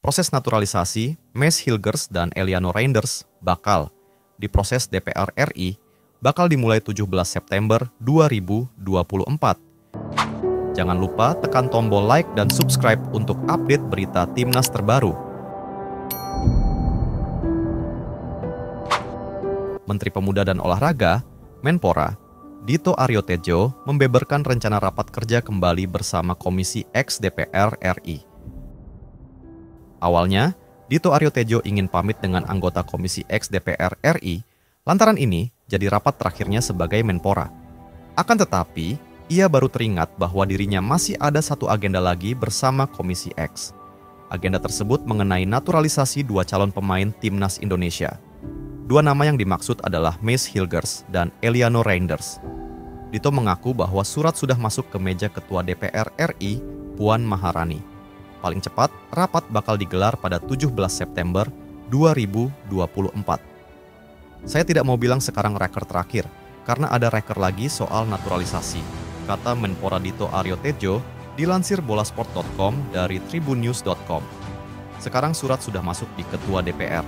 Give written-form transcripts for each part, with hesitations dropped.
Proses naturalisasi Mace Hilgers dan Eliano Reinders bakal diproses DPR RI bakal dimulai 17 September 2024. Jangan lupa tekan tombol like dan subscribe untuk update berita Timnas terbaru. Menteri Pemuda dan Olahraga, Menpora, Dito Aryo Tejo membeberkan rencana rapat kerja kembali bersama Komisi X DPR RI. Awalnya, Dito Aryo Tejo ingin pamit dengan anggota Komisi X DPR RI, lantaran ini jadi rapat terakhirnya sebagai Menpora. Akan tetapi, ia baru teringat bahwa dirinya masih ada satu agenda lagi bersama Komisi X. Agenda tersebut mengenai naturalisasi dua calon pemain Timnas Indonesia. Dua nama yang dimaksud adalah Mace Hilgers dan Eliano Reinders. Dito mengaku bahwa surat sudah masuk ke meja Ketua DPR RI, Puan Maharani. Paling cepat, rapat bakal digelar pada 17 September 2024. Saya tidak mau bilang sekarang reker terakhir, karena ada reker lagi soal naturalisasi, kata Menpora Dito Aryo Tejo dilansir bolasport.com dari tribunnews.com. Sekarang surat sudah masuk di Ketua DPR.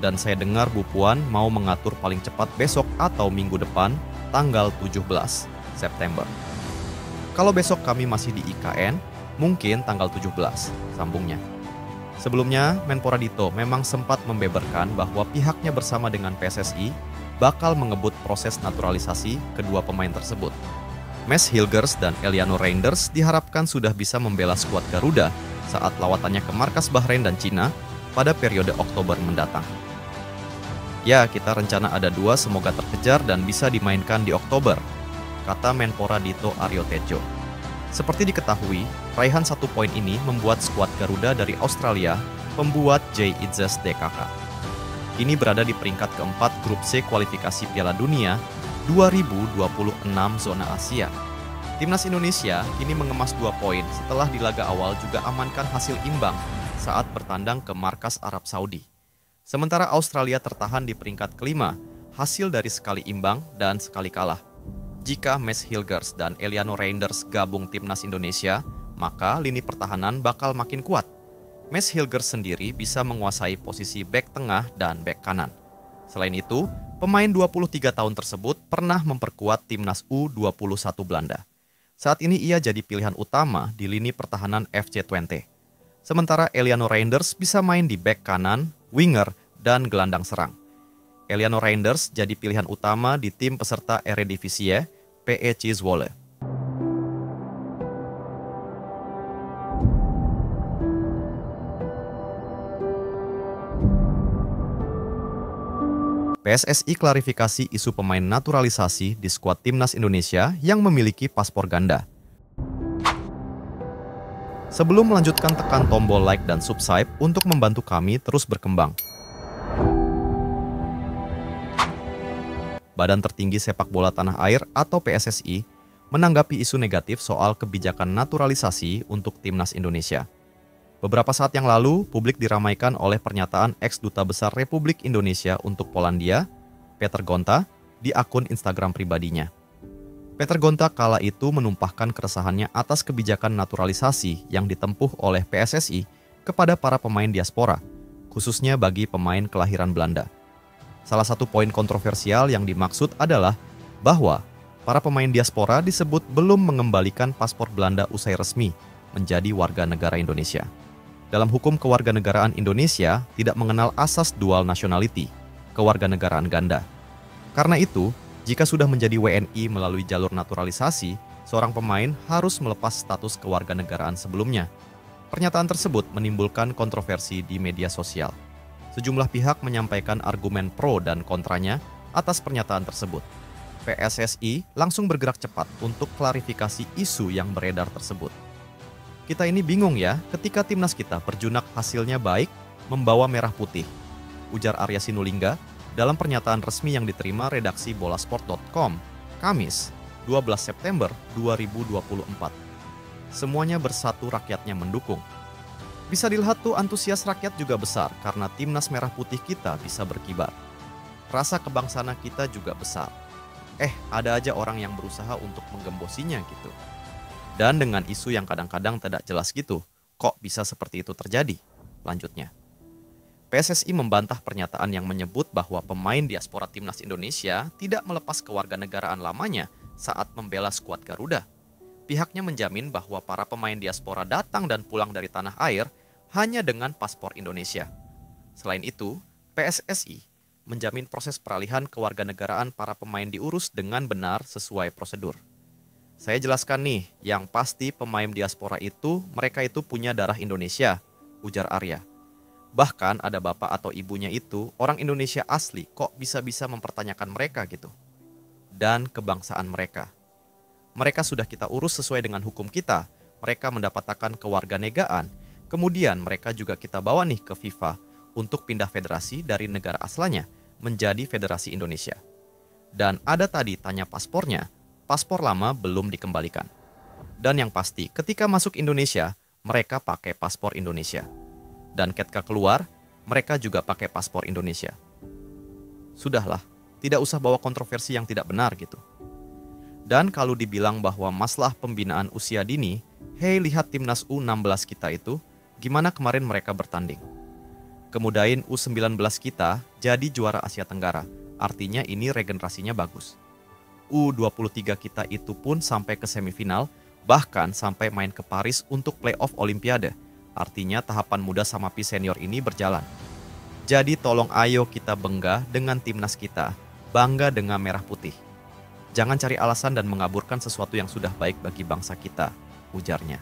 Dan saya dengar Bu Puan mau mengatur paling cepat besok atau minggu depan, tanggal 17 September. Kalau besok kami masih di IKN, mungkin tanggal 17, sambungnya. Sebelumnya, Menpora Dito memang sempat membeberkan bahwa pihaknya bersama dengan PSSI bakal mengebut proses naturalisasi kedua pemain tersebut. Mace Hilgers dan Eliano Reinders diharapkan sudah bisa membela skuad Garuda saat lawatannya ke markas Bahrain dan Cina pada periode Oktober mendatang. Ya, kita rencana ada dua semoga terkejar dan bisa dimainkan di Oktober, kata Menpora Dito Aryo Tejo. Seperti diketahui, raihan 1 poin ini membuat skuad Garuda dari Australia, pembuat JITZES DKK. Kini berada di peringkat keempat grup C kualifikasi Piala Dunia 2026 zona Asia. Timnas Indonesia kini mengemas 2 poin setelah di laga awal juga amankan hasil imbang saat bertandang ke markas Arab Saudi. Sementara Australia tertahan di peringkat kelima, hasil dari sekali imbang dan sekali kalah. Jika Mace Hilgers dan Eliano Reinders gabung Timnas Indonesia, maka lini pertahanan bakal makin kuat. Mace Hilgers sendiri bisa menguasai posisi bek tengah dan bek kanan. Selain itu, pemain 23 tahun tersebut pernah memperkuat Timnas U21 Belanda. Saat ini ia jadi pilihan utama di lini pertahanan FC Twente. Sementara Eliano Reinders bisa main di bek kanan, winger, dan gelandang serang. Eliano Reinders jadi pilihan utama di tim peserta Eredivisie, PEC Zwolle. PSSI klarifikasi isu pemain naturalisasi di skuad Timnas Indonesia yang memiliki paspor ganda. Sebelum melanjutkan, tekan tombol like dan subscribe untuk membantu kami terus berkembang. Badan Tertinggi Sepak Bola Tanah Air atau PSSI menanggapi isu negatif soal kebijakan naturalisasi untuk Timnas Indonesia. Beberapa saat yang lalu, publik diramaikan oleh pernyataan ex-duta besar Republik Indonesia untuk Polandia, Peter Gonta, di akun Instagram pribadinya. Peter Gonta kala itu menumpahkan keresahannya atas kebijakan naturalisasi yang ditempuh oleh PSSI kepada para pemain diaspora, khususnya bagi pemain kelahiran Belanda. Salah satu poin kontroversial yang dimaksud adalah bahwa para pemain diaspora disebut belum mengembalikan paspor Belanda usai resmi menjadi warga negara Indonesia. Dalam hukum kewarganegaraan Indonesia tidak mengenal asas dual nationality, kewarganegaraan ganda. Karena itu, jika sudah menjadi WNI melalui jalur naturalisasi, seorang pemain harus melepas status kewarganegaraan sebelumnya. Pernyataan tersebut menimbulkan kontroversi di media sosial. Sejumlah pihak menyampaikan argumen pro dan kontranya atas pernyataan tersebut. PSSI langsung bergerak cepat untuk klarifikasi isu yang beredar tersebut. Kita ini bingung ya ketika timnas kita berjunak hasilnya baik, membawa merah putih, ujar Arya Sinulinga dalam pernyataan resmi yang diterima redaksi bolasport.com, Kamis, 12 September 2024. Semuanya bersatu, rakyatnya mendukung. Bisa dilihat tuh antusias rakyat juga besar karena timnas merah putih kita bisa berkibar. Rasa kebangsaan kita juga besar. Ada aja orang yang berusaha untuk menggembosinya gitu. Dan dengan isu yang kadang-kadang tidak jelas gitu, kok bisa seperti itu terjadi? lanjutnya. PSSI membantah pernyataan yang menyebut bahwa pemain diaspora Timnas Indonesia tidak melepas kewarganegaraan lamanya saat membela skuad Garuda. Pihaknya menjamin bahwa para pemain diaspora datang dan pulang dari tanah air hanya dengan paspor Indonesia. Selain itu, PSSI menjamin proses peralihan kewarganegaraan para pemain diurus dengan benar sesuai prosedur. Saya jelaskan nih, yang pasti pemain diaspora itu, mereka itu punya darah Indonesia, ujar Arya. Bahkan ada bapak atau ibunya itu orang Indonesia asli, kok bisa-bisa mempertanyakan mereka gitu. Dan kebangsaan mereka. Mereka sudah kita urus sesuai dengan hukum kita, mereka mendapatkan kewarganegaraan, kemudian mereka juga kita bawa nih ke FIFA untuk pindah federasi dari negara asalnya menjadi Federasi Indonesia. Dan ada tadi tanya paspornya, paspor lama belum dikembalikan. Dan yang pasti ketika masuk Indonesia, mereka pakai paspor Indonesia. Dan ketika keluar, mereka juga pakai paspor Indonesia. Sudahlah, tidak usah bawa kontroversi yang tidak benar gitu. Dan kalau dibilang bahwa masalah pembinaan usia dini, hei lihat timnas U16 kita itu, gimana kemarin mereka bertanding. Kemudain U19 kita jadi juara Asia Tenggara, artinya ini regenerasinya bagus. U23 kita itu pun sampai ke semifinal, bahkan sampai main ke Paris untuk playoff Olimpiade. Artinya tahapan muda sama pi senior ini berjalan. Jadi tolong ayo kita bangga dengan timnas kita, bangga dengan merah putih. Jangan cari alasan dan mengaburkan sesuatu yang sudah baik bagi bangsa kita, ujarnya.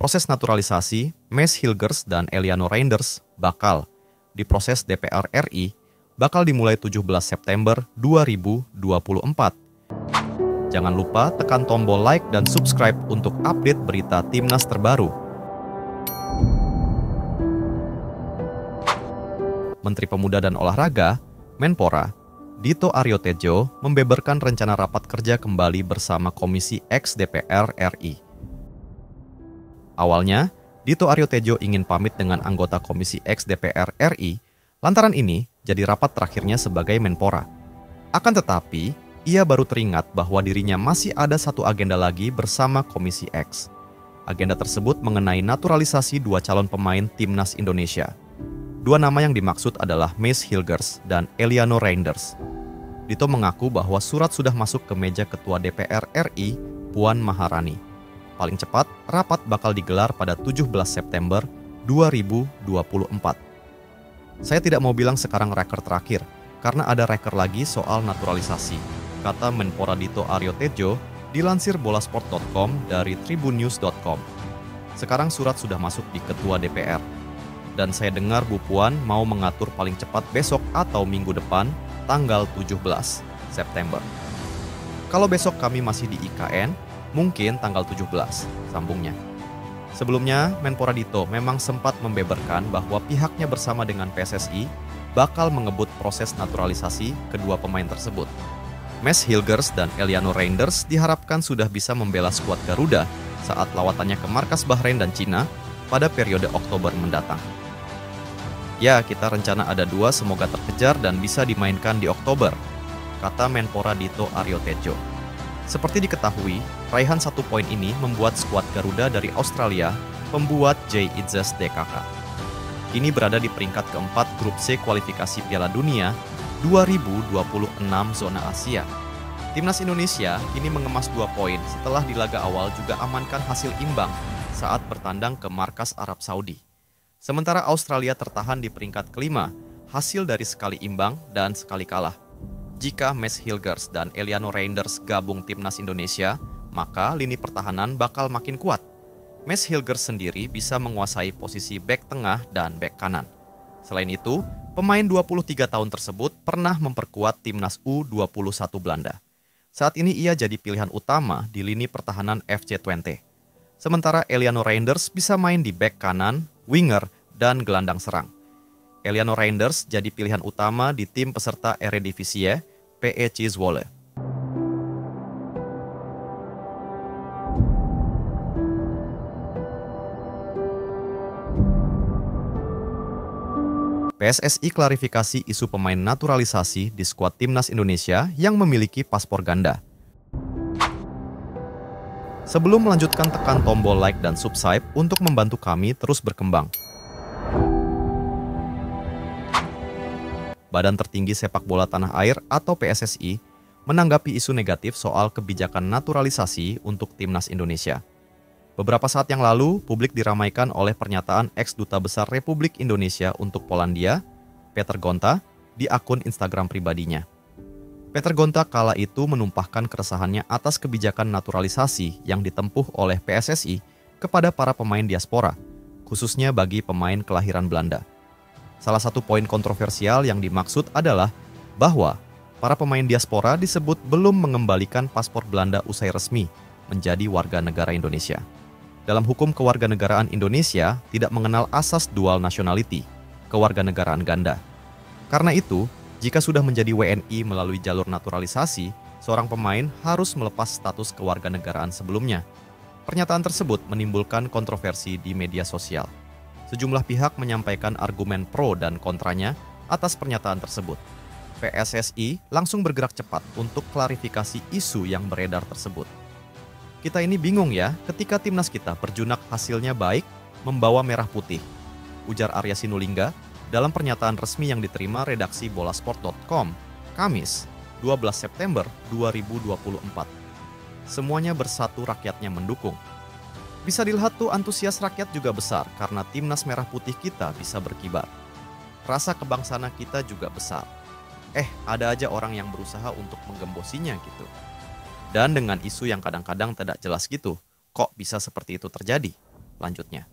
Proses naturalisasi Mes Hilgers dan Eliano Reinders bakal diproses DPR RI bakal dimulai 17 September 2024. Jangan lupa tekan tombol like dan subscribe untuk update berita timnas terbaru. Menteri Pemuda dan Olahraga, Menpora, Dito Aryo Tejo membeberkan rencana rapat kerja kembali bersama Komisi X DPR RI. Awalnya, Dito Aryo Tejo ingin pamit dengan anggota Komisi X DPR RI, lantaran ini jadi rapat terakhirnya sebagai Menpora. Akan tetapi, ia baru teringat bahwa dirinya masih ada satu agenda lagi bersama Komisi X. Agenda tersebut mengenai naturalisasi dua calon pemain Timnas Indonesia. Dua nama yang dimaksud adalah Mes Hilgers dan Eliano Reinders. Dito mengaku bahwa surat sudah masuk ke meja Ketua DPR RI, Puan Maharani. Paling cepat, rapat bakal digelar pada 17 September 2024. Saya tidak mau bilang sekarang reker terakhir, karena ada reker lagi soal naturalisasi, kata Menpora Dito Aryo Tejo, dilansir bolasport.com dari tribunnews.com. Sekarang surat sudah masuk di Ketua DPR. Dan saya dengar Bu Puan mau mengatur paling cepat besok atau minggu depan, tanggal 17 September. Kalau besok kami masih di IKN, mungkin tanggal 17, sambungnya. Sebelumnya, Menpora Dito memang sempat membeberkan bahwa pihaknya bersama dengan PSSI bakal mengebut proses naturalisasi kedua pemain tersebut. Mes Hilgers dan Eliano Reinders diharapkan sudah bisa membela skuad Garuda saat lawatannya ke markas Bahrain dan Cina pada periode Oktober mendatang. Ya, kita rencana ada dua, semoga terkejar dan bisa dimainkan di Oktober, kata Menpora Dito Aryo Tejo. Seperti diketahui, raihan 1 poin ini membuat skuad Garuda dari Australia, pembuat J. Itzes DKK. Kini berada di peringkat keempat grup C kualifikasi Piala Dunia 2026 zona Asia. Timnas Indonesia kini mengemas 2 poin setelah di laga awal juga amankan hasil imbang saat bertandang ke markas Arab Saudi. Sementara Australia tertahan di peringkat kelima, hasil dari sekali imbang dan sekali kalah. Jika Mes Hilgers dan Eliano Reinders gabung Timnas Indonesia, maka lini pertahanan bakal makin kuat. Mes Hilgers sendiri bisa menguasai posisi bek tengah dan bek kanan. Selain itu, pemain 23 tahun tersebut pernah memperkuat Timnas U21 Belanda. Saat ini ia jadi pilihan utama di lini pertahanan FC Twente. Sementara Eliano Reinders bisa main di bek kanan, winger, dan gelandang serang. Eliano Reinders jadi pilihan utama di tim peserta Eredivisie, PEC Zwolle. PSSI klarifikasi isu pemain naturalisasi di skuad Timnas Indonesia yang memiliki paspor ganda. Sebelum melanjutkan, tekan tombol like dan subscribe untuk membantu kami terus berkembang. Badan Tertinggi Sepak Bola Tanah Air atau PSSI, menanggapi isu negatif soal kebijakan naturalisasi untuk timnas Indonesia. Beberapa saat yang lalu, publik diramaikan oleh pernyataan ex-duta besar Republik Indonesia untuk Polandia, Peter Gonta, di akun Instagram pribadinya. Peter Gonta kala itu menumpahkan keresahannya atas kebijakan naturalisasi yang ditempuh oleh PSSI kepada para pemain diaspora, khususnya bagi pemain kelahiran Belanda. Salah satu poin kontroversial yang dimaksud adalah bahwa para pemain diaspora disebut belum mengembalikan paspor Belanda usai resmi menjadi warga negara Indonesia. Dalam hukum kewarganegaraan Indonesia tidak mengenal asas dual nationality, kewarganegaraan ganda. Karena itu, jika sudah menjadi WNI melalui jalur naturalisasi, seorang pemain harus melepas status kewarganegaraan sebelumnya. Pernyataan tersebut menimbulkan kontroversi di media sosial. Sejumlah pihak menyampaikan argumen pro dan kontranya atas pernyataan tersebut. PSSI langsung bergerak cepat untuk klarifikasi isu yang beredar tersebut. Kita ini bingung ya ketika timnas kita berjunak hasilnya baik membawa merah putih, ujar Arya Sinulinga dalam pernyataan resmi yang diterima redaksi bolasport.com, Kamis, 12 September 2024. Semuanya bersatu rakyatnya mendukung. Bisa dilihat tuh antusias rakyat juga besar karena timnas merah putih kita bisa berkibar. Rasa kebangsaan kita juga besar. Ada aja orang yang berusaha untuk menggembosinya gitu. Dan dengan isu yang kadang-kadang tidak jelas gitu, kok bisa seperti itu terjadi? Lanjutnya.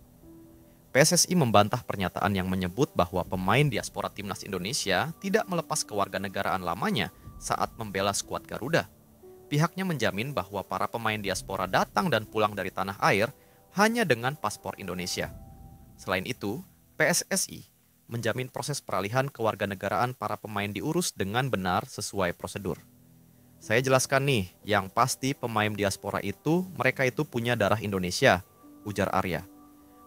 PSSI membantah pernyataan yang menyebut bahwa pemain diaspora timnas Indonesia tidak melepas kewarganegaraan lamanya saat membela skuad Garuda. Pihaknya menjamin bahwa para pemain diaspora datang dan pulang dari tanah air hanya dengan paspor Indonesia. Selain itu, PSSI menjamin proses peralihan kewarganegaraan para pemain diurus dengan benar sesuai prosedur. Saya jelaskan nih, yang pasti pemain diaspora itu, mereka itu punya darah Indonesia, ujar Arya.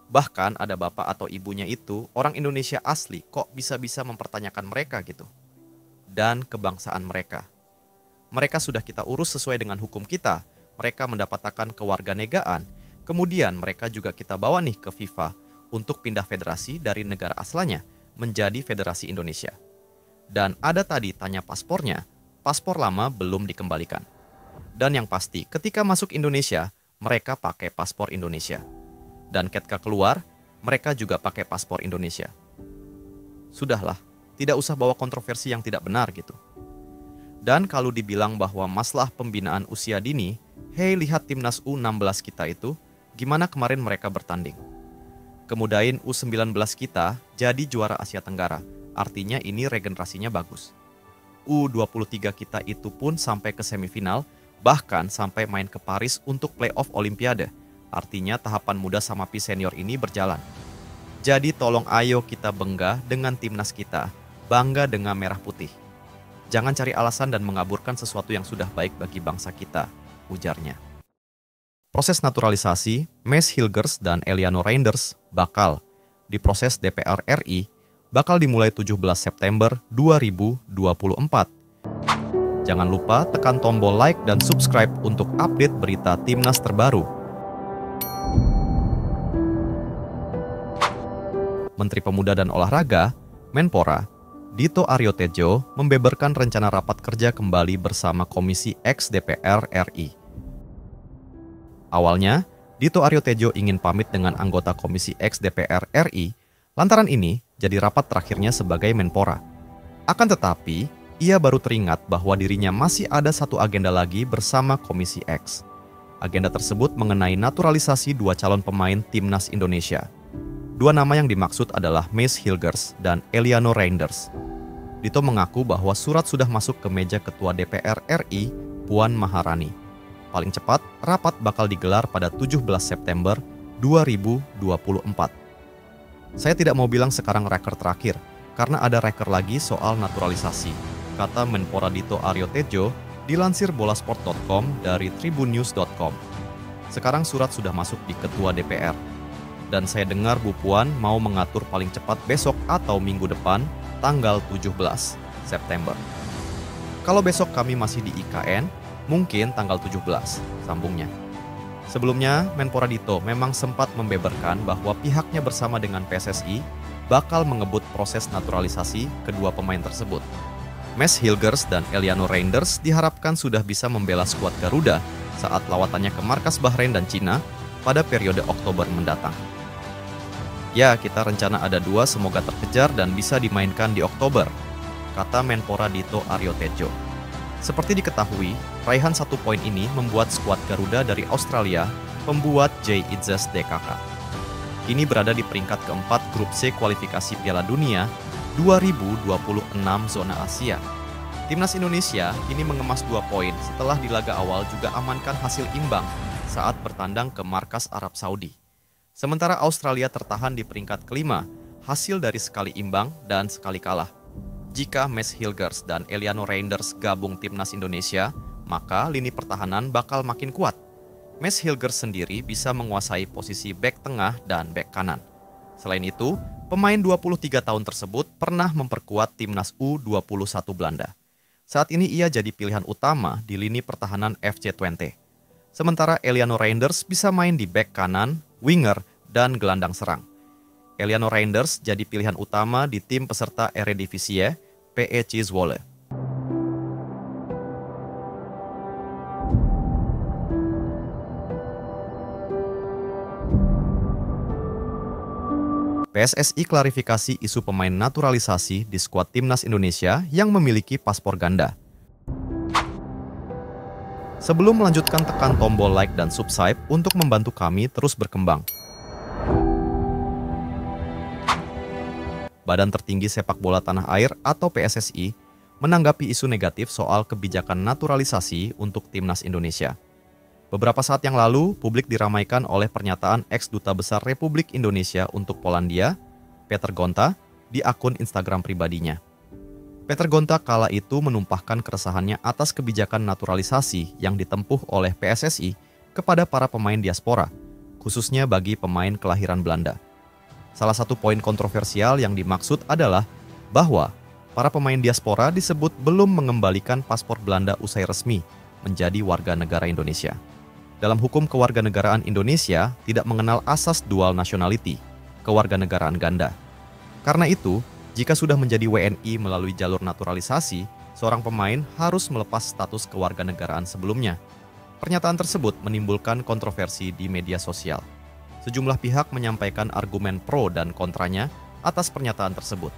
Bahkan ada bapak atau ibunya itu orang Indonesia asli, kok bisa-bisa mempertanyakan mereka gitu. Dan kebangsaan mereka. Mereka sudah kita urus sesuai dengan hukum kita, mereka mendapatkan kewarganegaraan, kemudian mereka juga kita bawa nih ke FIFA untuk pindah federasi dari negara asalnya menjadi Federasi Indonesia. Dan ada tadi tanya paspornya, paspor lama belum dikembalikan. Dan yang pasti ketika masuk Indonesia, mereka pakai paspor Indonesia. Dan ketika keluar, mereka juga pakai paspor Indonesia. Sudahlah, tidak usah bawa kontroversi yang tidak benar gitu. Dan kalau dibilang bahwa masalah pembinaan usia dini, lihat timnas U16 kita itu, gimana kemarin mereka bertanding. Kemudain U19 kita jadi juara Asia Tenggara, artinya ini regenerasinya bagus. U23 kita itu pun sampai ke semifinal, bahkan sampai main ke Paris untuk playoff Olimpiade. Artinya tahapan muda sama Pi senior ini berjalan. Jadi tolong ayo kita bangga dengan timnas kita, bangga dengan merah putih. Jangan cari alasan dan mengaburkan sesuatu yang sudah baik bagi bangsa kita, ujarnya. Proses naturalisasi, Mees Hilgers dan Eliano Reinders bakal diproses DPR RI bakal dimulai 17 September 2024. Jangan lupa tekan tombol like dan subscribe untuk update berita timnas terbaru. Menteri Pemuda dan Olahraga, Menpora, Dito Aryo Tejo membeberkan rencana rapat kerja kembali bersama Komisi X DPR RI. Awalnya, Dito Aryo Tejo ingin pamit dengan anggota Komisi X DPR RI, lantaran ini jadi rapat terakhirnya sebagai Menpora. Akan tetapi, ia baru teringat bahwa dirinya masih ada satu agenda lagi bersama Komisi X. Agenda tersebut mengenai naturalisasi dua calon pemain timnas Indonesia. Dua nama yang dimaksud adalah Mees Hilgers dan Eliano Reinders. Dito mengaku bahwa surat sudah masuk ke meja Ketua DPR RI, Puan Maharani. Paling cepat, rapat bakal digelar pada 17 September 2024. Saya tidak mau bilang sekarang reker terakhir, karena ada reker lagi soal naturalisasi, kata Menpora Dito Aryo Tejo dilansir bolasport.com dari tribunnews.com. Sekarang surat sudah masuk di Ketua DPR. Dan saya dengar Bu Puan mau mengatur paling cepat besok atau minggu depan, tanggal 17 September. Kalau besok kami masih di IKN, mungkin tanggal 17, sambungnya. Sebelumnya, Menpora Dito memang sempat membeberkan bahwa pihaknya bersama dengan PSSI bakal mengebut proses naturalisasi kedua pemain tersebut. Mads Hilgers dan Eliano Reinders diharapkan sudah bisa membela skuad Garuda saat lawatannya ke markas Bahrain dan Cina pada periode Oktober mendatang. Ya, kita rencana ada 2 semoga terkejar dan bisa dimainkan di Oktober, kata Menpora Dito Aryo Tejo. Seperti diketahui, raihan 1 poin ini membuat skuad Garuda dari Australia, pembuat Jay Itzes DKK, kini berada di peringkat keempat grup C kualifikasi Piala Dunia 2026 zona Asia. Timnas Indonesia kini mengemas 2 poin setelah di laga awal juga amankan hasil imbang saat bertandang ke markas Arab Saudi. Sementara Australia tertahan di peringkat kelima, hasil dari sekali imbang dan sekali kalah. Jika Mads Hilgers dan Eliano Reinders gabung Timnas Indonesia, maka lini pertahanan bakal makin kuat. Mads Hilgers sendiri bisa menguasai posisi bek tengah dan bek kanan. Selain itu, pemain 23 tahun tersebut pernah memperkuat Timnas U21 Belanda. Saat ini ia jadi pilihan utama di lini pertahanan FC Twente. Sementara Eliano Reinders bisa main di bek kanan, winger, dan gelandang serang. Eliano Reinders jadi pilihan utama di tim peserta Eredivisie, PEC Zwolle. PSSI klarifikasi isu pemain naturalisasi di skuad Timnas Indonesia yang memiliki paspor ganda. Sebelum melanjutkan, tekan tombol like dan subscribe untuk membantu kami terus berkembang. Badan Tertinggi Sepak Bola Tanah Air atau PSSI menanggapi isu negatif soal kebijakan naturalisasi untuk Timnas Indonesia. Beberapa saat yang lalu, publik diramaikan oleh pernyataan ex-duta besar Republik Indonesia untuk Polandia, Peter Gonta, di akun Instagram pribadinya. Peter Gonta kala itu menumpahkan keresahannya atas kebijakan naturalisasi yang ditempuh oleh PSSI kepada para pemain diaspora, khususnya bagi pemain kelahiran Belanda. Salah satu poin kontroversial yang dimaksud adalah bahwa para pemain diaspora disebut belum mengembalikan paspor Belanda usai resmi menjadi warga negara Indonesia. Dalam hukum kewarganegaraan Indonesia tidak mengenal asas dual nationality, kewarganegaraan ganda. Karena itu, jika sudah menjadi WNI melalui jalur naturalisasi, seorang pemain harus melepas status kewarganegaraan sebelumnya. Pernyataan tersebut menimbulkan kontroversi di media sosial. Sejumlah pihak menyampaikan argumen pro dan kontranya atas pernyataan tersebut.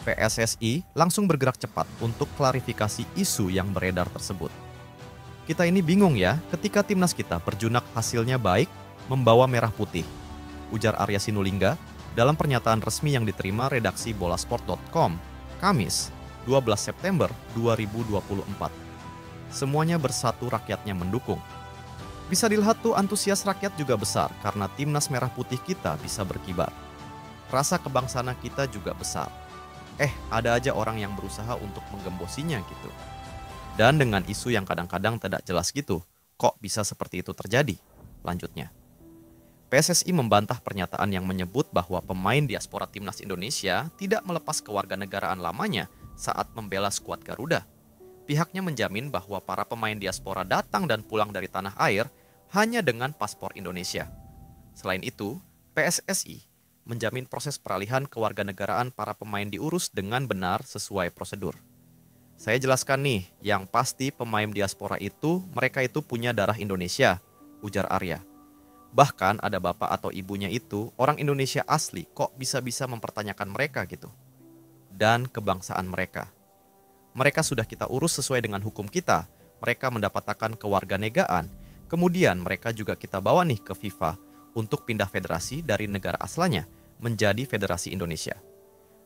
PSSI langsung bergerak cepat untuk klarifikasi isu yang beredar tersebut. Kita ini bingung ya, ketika timnas kita berjunak hasilnya baik, membawa merah putih, ujar Arya Sinulinga dalam pernyataan resmi yang diterima redaksi bolasport.com, Kamis, 12 September 2024. Semuanya bersatu, rakyatnya mendukung. Bisa dilihat tuh antusias rakyat juga besar karena timnas merah putih kita bisa berkibar. Rasa kebangsaan kita juga besar. Ada aja orang yang berusaha untuk menggembosinya gitu. Dan dengan isu yang kadang-kadang tidak jelas gitu, kok bisa seperti itu terjadi? Lanjutnya, PSSI membantah pernyataan yang menyebut bahwa pemain diaspora Timnas Indonesia tidak melepas kewarganegaraan lamanya saat membela skuad Garuda. Pihaknya menjamin bahwa para pemain diaspora datang dan pulang dari tanah air hanya dengan paspor Indonesia. Selain itu, PSSI menjamin proses peralihan kewarganegaraan para pemain diurus dengan benar sesuai prosedur. Saya jelaskan nih, yang pasti pemain diaspora itu, mereka itu punya darah Indonesia, ujar Arya. Bahkan ada bapak atau ibunya itu orang Indonesia asli, kok bisa-bisa mempertanyakan mereka gitu. Dan kebangsaan mereka. Mereka sudah kita urus sesuai dengan hukum kita, mereka mendapatkan kewarganegaraan, kemudian mereka juga kita bawa nih ke FIFA untuk pindah federasi dari negara asalnya menjadi Federasi Indonesia.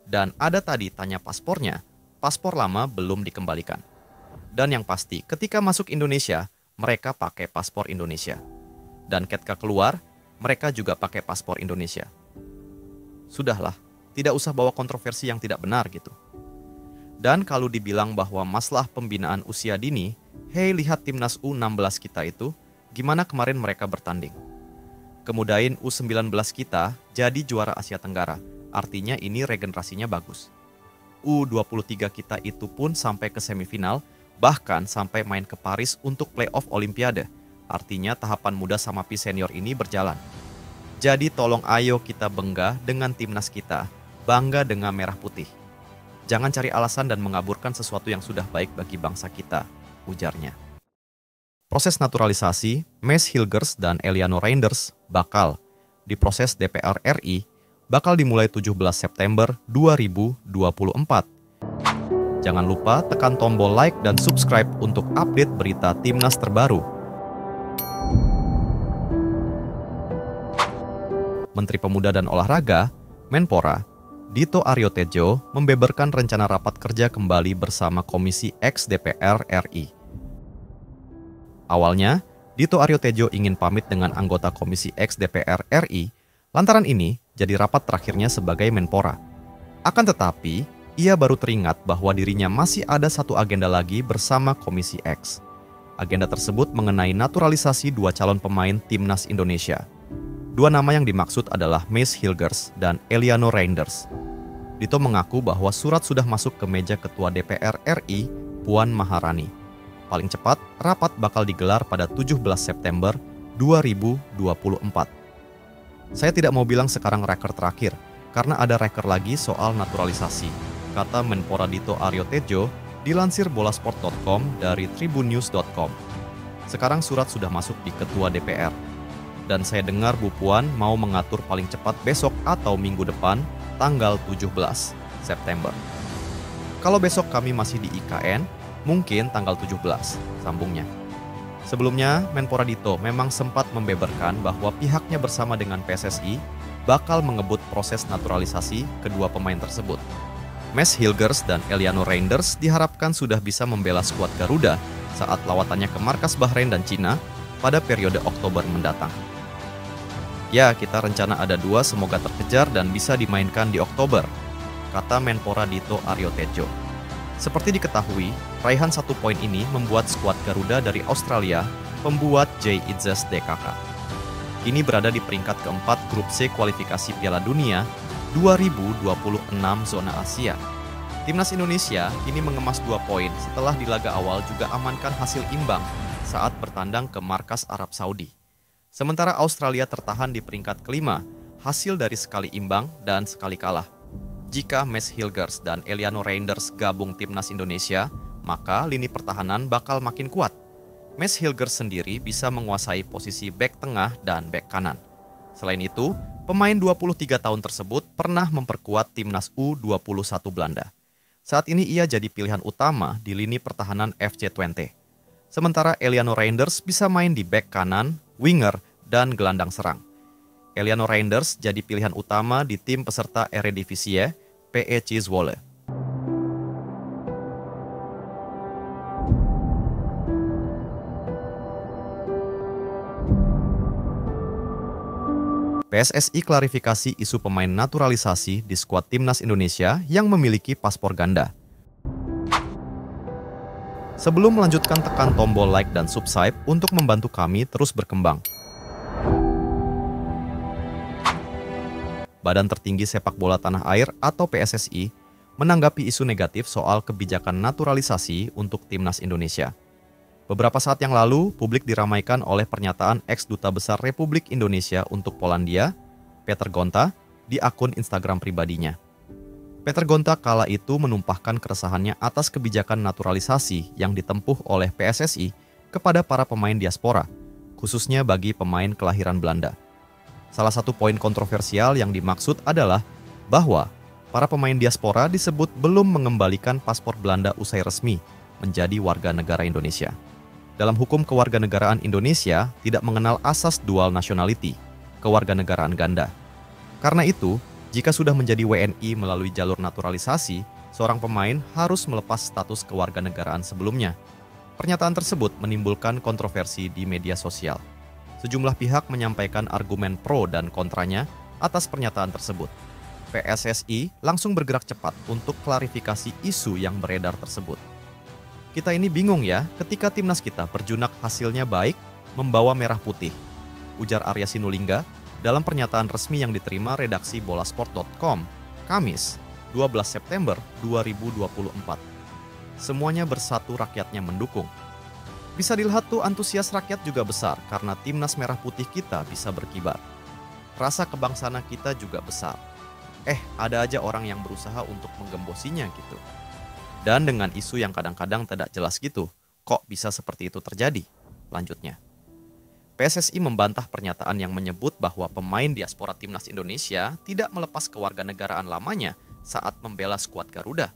Dan ada tadi tanya paspornya, paspor lama belum dikembalikan. Dan yang pasti, ketika masuk Indonesia, mereka pakai paspor Indonesia. Dan ketika keluar, mereka juga pakai paspor Indonesia. Sudahlah, tidak usah bawa kontroversi yang tidak benar gitu. Dan kalau dibilang bahwa masalah pembinaan usia dini, lihat timnas U16 kita itu, gimana kemarin mereka bertanding. Kemudain U19 kita jadi juara Asia Tenggara, artinya ini regenerasinya bagus. U23 kita itu pun sampai ke semifinal, bahkan sampai main ke Paris untuk playoff Olimpiade. Artinya tahapan muda sama Pi senior ini berjalan. Jadi tolong ayo kita bangga dengan timnas kita bangga dengan merah putih. Jangan cari alasan dan mengaburkan sesuatu yang sudah baik bagi bangsa kita, ujarnya. Proses naturalisasi Maes Hilgers dan Eliano Reinders bakal diproses DPR RI bakal dimulai 17 September 2024. Jangan lupa tekan tombol like dan subscribe untuk update berita Timnas terbaru. Menteri Pemuda dan Olahraga, Menpora, Dito Aryo Tejo membeberkan rencana rapat kerja kembali bersama Komisi X DPR RI. Awalnya, Dito Aryo Tejo ingin pamit dengan anggota Komisi X DPR RI, lantaran ini jadi rapat terakhirnya sebagai Menpora. Akan tetapi, ia baru teringat bahwa dirinya masih ada satu agenda lagi bersama Komisi X. Agenda tersebut mengenai naturalisasi dua calon pemain Timnas Indonesia. Dua nama yang dimaksud adalah Maes Hilgers dan Eliano Reinders. Dito mengaku bahwa surat sudah masuk ke meja Ketua DPR RI, Puan Maharani. Paling cepat, rapat bakal digelar pada 17 September 2024. Saya tidak mau bilang sekarang reker terakhir, karena ada reker lagi soal naturalisasi, kata Menpora Dito Aryo Tejo dilansir bolasport.com dari tribunnews.com. Sekarang surat sudah masuk di Ketua DPR. Dan saya dengar Bu Puan mau mengatur paling cepat besok atau minggu depan, tanggal 17 September. Kalau besok kami masih di IKN, mungkin tanggal 17, sambungnya. Sebelumnya, Menpora Dito memang sempat membeberkan bahwa pihaknya bersama dengan PSSI bakal mengebut proses naturalisasi kedua pemain tersebut. Maes Hilgers dan Eliano Reinders diharapkan sudah bisa membela skuad Garuda saat lawatannya ke markas Bahrain dan Cina pada periode Oktober mendatang. Ya, kita rencana ada dua semoga terkejar dan bisa dimainkan di Oktober, kata Menpora Dito Aryo Tejo. Seperti diketahui, raihan 1 poin ini membuat skuad Garuda dari Australia, pembuat JITZES DKK. Kini berada di peringkat keempat grup C kualifikasi Piala Dunia 2026 zona Asia. Timnas Indonesia kini mengemas 2 poin setelah di laga awal juga amankan hasil imbang saat bertandang ke markas Arab Saudi. Sementara Australia tertahan di peringkat kelima, hasil dari sekali imbang dan sekali kalah. Jika Maes Hilgers dan Eliano Reinders gabung Timnas Indonesia, maka lini pertahanan bakal makin kuat. Maes Hilgers sendiri bisa menguasai posisi bek tengah dan bek kanan. Selain itu, pemain 23 tahun tersebut pernah memperkuat Timnas U21 Belanda. Saat ini ia jadi pilihan utama di lini pertahanan FC Twente. Sementara Eliano Reinders bisa main di bek kanan, winger, dan gelandang serang. Eliano Reinders jadi pilihan utama di tim peserta Eredivisie, PEC Zwolle. PSSI klarifikasi isu pemain naturalisasi di skuad Timnas Indonesia yang memiliki paspor ganda. Sebelum melanjutkan, tekan tombol like dan subscribe untuk membantu kami terus berkembang. Badan Tertinggi Sepak Bola Tanah Air atau PSSI menanggapi isu negatif soal kebijakan naturalisasi untuk Timnas Indonesia. Beberapa saat yang lalu, publik diramaikan oleh pernyataan ex-duta besar Republik Indonesia untuk Polandia, Peter Gonta, di akun Instagram pribadinya. Peter Gonta kala itu menumpahkan keresahannya atas kebijakan naturalisasi yang ditempuh oleh PSSI kepada para pemain diaspora, khususnya bagi pemain kelahiran Belanda. Salah satu poin kontroversial yang dimaksud adalah bahwa para pemain diaspora disebut belum mengembalikan paspor Belanda usai resmi menjadi warga negara Indonesia. Dalam hukum kewarganegaraan Indonesia tidak mengenal asas dual nationality, kewarganegaraan ganda. Karena itu, jika sudah menjadi WNI melalui jalur naturalisasi, seorang pemain harus melepas status kewarganegaraan sebelumnya. Pernyataan tersebut menimbulkan kontroversi di media sosial. Sejumlah pihak menyampaikan argumen pro dan kontranya atas pernyataan tersebut. PSSI langsung bergerak cepat untuk klarifikasi isu yang beredar tersebut. Kita ini bingung ya ketika timnas kita berjunak hasilnya baik, membawa merah putih, ujar Arya Sinulinga dalam pernyataan resmi yang diterima redaksi bolasport.com, Kamis, 12 September 2024. Semuanya bersatu, rakyatnya mendukung. Bisa dilihat tuh antusias rakyat juga besar karena timnas merah putih kita bisa berkibar. Rasa kebangsaan kita juga besar. ada aja orang yang berusaha untuk menggembosinya gitu. Dan dengan isu yang kadang-kadang tidak jelas gitu, kok bisa seperti itu terjadi? Lanjutnya, PSSI membantah pernyataan yang menyebut bahwa pemain diaspora timnas Indonesia tidak melepas kewarganegaraan lamanya saat membela skuad Garuda.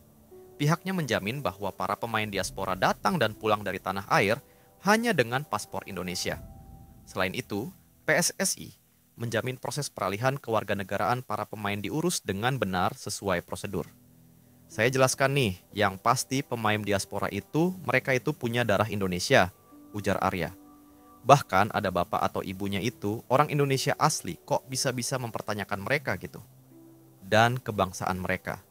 Pihaknya menjamin bahwa para pemain diaspora datang dan pulang dari tanah air hanya dengan paspor Indonesia. Selain itu, PSSI menjamin proses peralihan kewarganegaraan para pemain diurus dengan benar sesuai prosedur. Saya jelaskan nih, yang pasti pemain diaspora itu, mereka itu punya darah Indonesia, ujar Arya. Bahkan ada bapak atau ibunya itu orang Indonesia asli, kok bisa-bisa mempertanyakan mereka gitu. Dan kebangsaan mereka.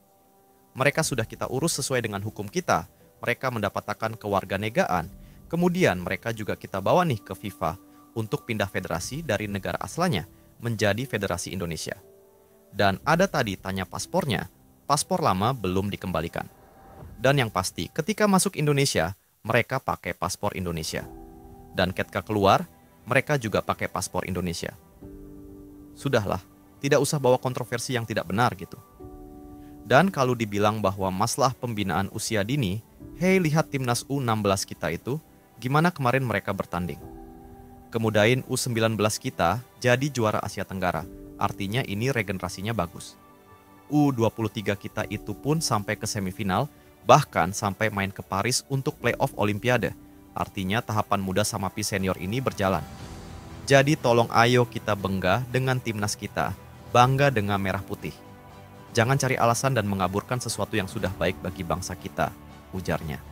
Mereka sudah kita urus sesuai dengan hukum kita, mereka mendapatkan kewarganegaraan, kemudian mereka juga kita bawa nih ke FIFA untuk pindah federasi dari negara asalnya menjadi Federasi Indonesia. Dan ada tadi tanya paspornya, paspor lama belum dikembalikan. Dan yang pasti, ketika masuk Indonesia, mereka pakai paspor Indonesia. Dan ketika keluar, mereka juga pakai paspor Indonesia. Sudahlah, tidak usah bawa kontroversi yang tidak benar gitu. Dan kalau dibilang bahwa masalah pembinaan usia dini, hei lihat timnas U16 kita itu, gimana kemarin mereka bertanding. Kemudain U19 kita jadi juara Asia Tenggara, artinya ini regenerasinya bagus. U23 kita itu pun sampai ke semifinal, bahkan sampai main ke Paris untuk playoff Olimpiade. Artinya tahapan muda sama pi senior ini berjalan. Jadi tolong ayo kita bangga dengan timnas kita, bangga dengan merah putih. Jangan cari alasan dan mengaburkan sesuatu yang sudah baik bagi bangsa kita, ujarnya.